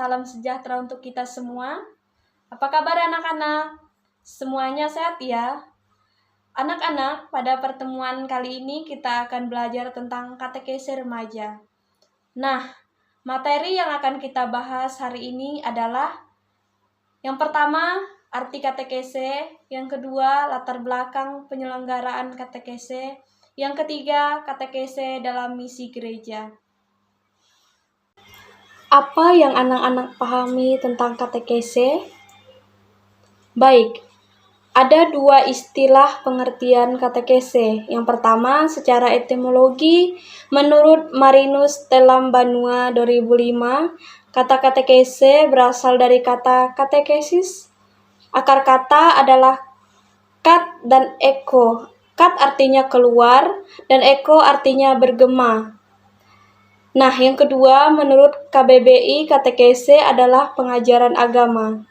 salam sejahtera untuk kita semua. Apa kabar anak-anak? Semuanya sehat ya? Anak-anak, pada pertemuan kali ini kita akan belajar tentang katekese remaja. Nah, materi yang akan kita bahas hari ini adalah yang pertama, arti katekese, yang kedua, latar belakang penyelenggaraan katekese, yang ketiga, katekese dalam misi gereja. Apa yang anak-anak pahami tentang katekese? Baik, ada dua istilah pengertian katekese. Yang pertama, secara etimologi, menurut Marinus Telambanua 2005, kata katekese berasal dari kata katekesis. Akar kata adalah kat dan eko. Kat artinya keluar dan eko artinya bergema. Nah, yang kedua, menurut KBBI, katekese adalah pengajaran agama.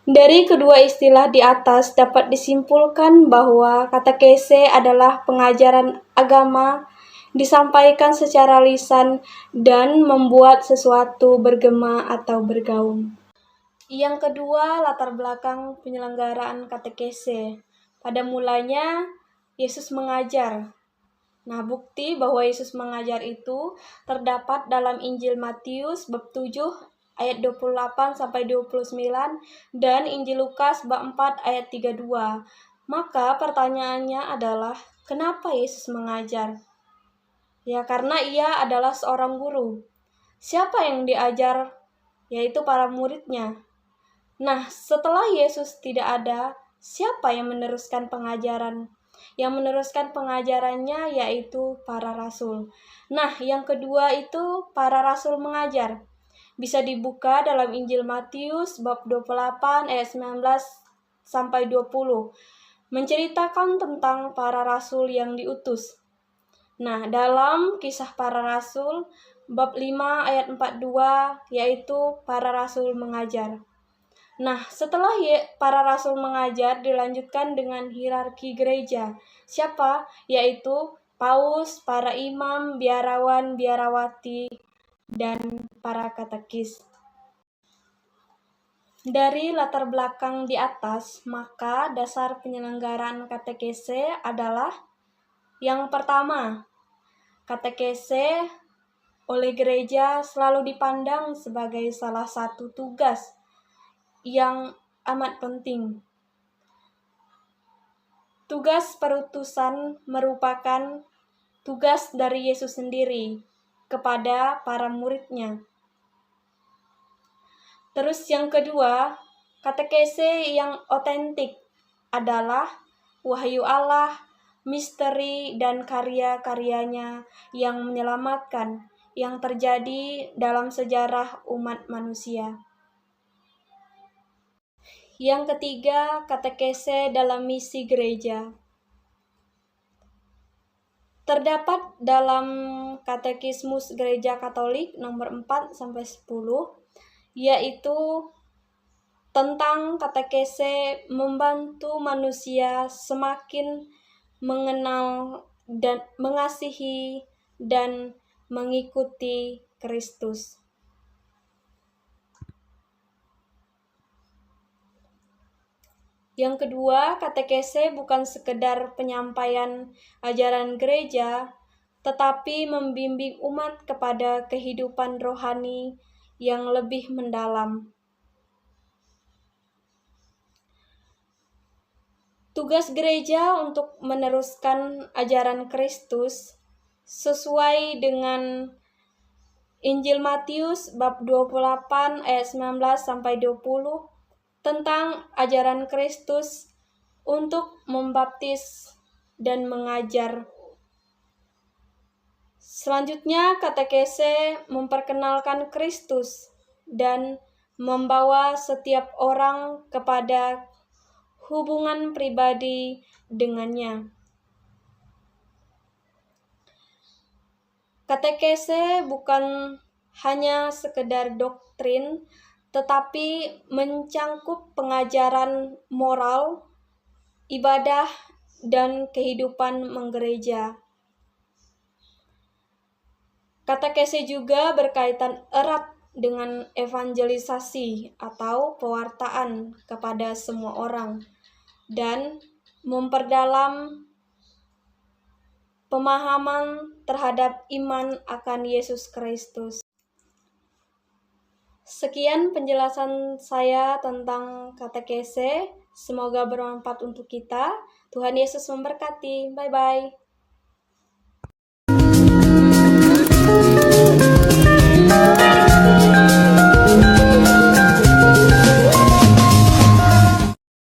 Dari kedua istilah di atas dapat disimpulkan bahwa katekese adalah pengajaran agama, disampaikan secara lisan, dan membuat sesuatu bergema atau bergaung. Yang kedua, latar belakang penyelenggaraan katekese. Pada mulanya, Yesus mengajar. Nah, bukti bahwa Yesus mengajar itu terdapat dalam Injil Matius bab 7 ayat 28-29 dan Injil Lukas bab 4 ayat 32. Maka pertanyaannya adalah, kenapa Yesus mengajar? Ya, karena ia adalah seorang guru. Siapa yang diajar? Yaitu para muridnya. Nah, setelah Yesus tidak ada, siapa yang meneruskan pengajaran? Yang meneruskan pengajarannya yaitu para rasul. Nah, yang kedua itu para rasul mengajar. Bisa dibuka dalam Injil Matius bab 28 ayat 19-20. Menceritakan tentang para rasul yang diutus. Nah, dalam kisah para rasul bab 5 ayat 42 yaitu para rasul mengajar. Nah, setelah para rasul mengajar, dilanjutkan dengan hierarki gereja. Siapa? Yaitu paus, para imam, biarawan, biarawati, dan para katekis. Dari latar belakang di atas, maka dasar penyelenggaraan katekese adalah yang pertama, katekese oleh gereja selalu dipandang sebagai salah satu tugas yang amat penting. Tugas perutusan merupakan tugas dari Yesus sendiri kepada para muridnya. Terus yang kedua, katekese yang otentik adalah wahyu Allah, misteri dan karya-karyanya yang menyelamatkan yang terjadi dalam sejarah umat manusia. Yang ketiga, katekese dalam misi gereja. Terdapat dalam Katekismus Gereja Katolik nomor 4-10, yaitu tentang katekese membantu manusia semakin mengenal dan mengasihi dan mengikuti Kristus. Yang kedua, katekese bukan sekedar penyampaian ajaran gereja, tetapi membimbing umat kepada kehidupan rohani yang lebih mendalam. Tugas gereja untuk meneruskan ajaran Kristus sesuai dengan Injil Matius bab 28 ayat 19-20 tentang ajaran Kristus untuk membaptis dan mengajar. Selanjutnya, katekese memperkenalkan Kristus dan membawa setiap orang kepada hubungan pribadi dengannya. Katekese bukan hanya sekedar doktrin, tetapi mencangkup pengajaran moral, ibadah, dan kehidupan menggereja. Katekese juga berkaitan erat dengan evangelisasi atau pewartaan kepada semua orang dan memperdalam pemahaman terhadap iman akan Yesus Kristus. Sekian penjelasan saya tentang katekese. Semoga bermanfaat untuk kita. Tuhan Yesus memberkati. Bye-bye.